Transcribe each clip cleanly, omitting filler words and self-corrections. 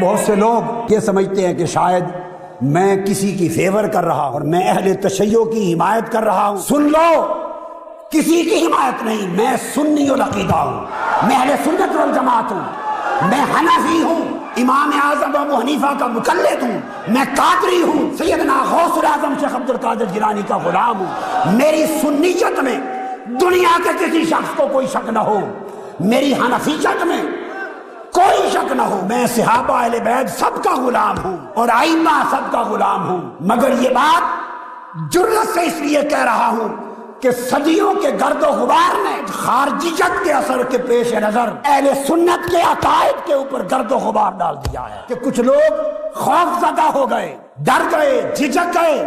بہت سے لوگ یہ سمجھتے ہیں کہ شاید میں کسی کی فیور کر رہا ہوں اور میں اہل تشیع کی حمایت کر رہا ہوں۔ سن لو، کسی کی حمایت نہیں، میں سنی العقیدہ ہوں، میں اہل سنت والجماعت ہوں، میں حنفی ہوں، امام اعظم ابو حنیفہ کا مقلد ہوں، میں قادری ہوں، سیدنا غوث العظم شیخ عبد القادر جیلانی کا غلام ہوں۔ میری سنیت میں دنیا کے کسی شخص کو کوئی شک نہ ہو، میری حنفیت میں کوئی شک نہ ہو، میں صحابہ اہل بیت سب کا غلام ہوں اور ائمہ سب کا غلام ہوں۔ مگر یہ بات جرأت سے اس لیے کہہ رہا ہوں کہ صدیوں کے گرد و غبار نے خارجیت کے اثر کے پیش نظر اہل سنت کے عقائد کے اوپر گرد و غبار ڈال دیا ہے کہ کچھ لوگ خوف زدہ ہو گئے، ڈر گئے، جھجک گئے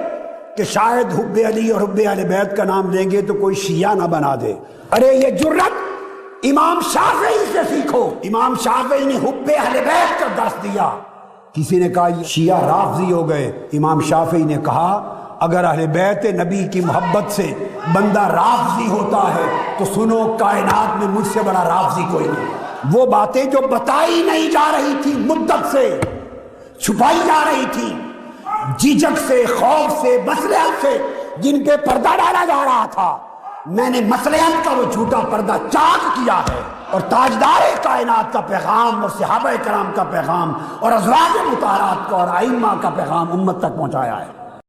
کہ شاید حب علی اور حب اہل بیت کا نام لیں گے تو کوئی شیعہ نہ بنا دے۔ ارے یہ جرأت امام شافعی سے سیکھو، امام شافعی نے حب اہل بیت کا درس دیا۔ کسی نے کہا یہ شیعہ رافضی ہو گئے، امام شافعی نے کہا اگر اہل بیت نبی کی محبت سے بندہ رافضی ہوتا ہے تو سنو، کائنات میں مجھ سے بڑا رافضی کوئی نہیں۔ وہ باتیں جو بتائی نہیں جا رہی تھی، مدت سے چھپائی جا رہی تھی، جھجک سے، خوف سے، مصلحت سے، جن پہ پردہ ڈالا جا رہا تھا، میں نے مصلحت کا وہ جھوٹا پردہ چاک کیا ہے اور تاجدار کائنات کا پیغام اور صحابہ کرام کا پیغام اور ازواج مطہرات کا اور ائمہ کا پیغام امت تک پہنچایا ہے۔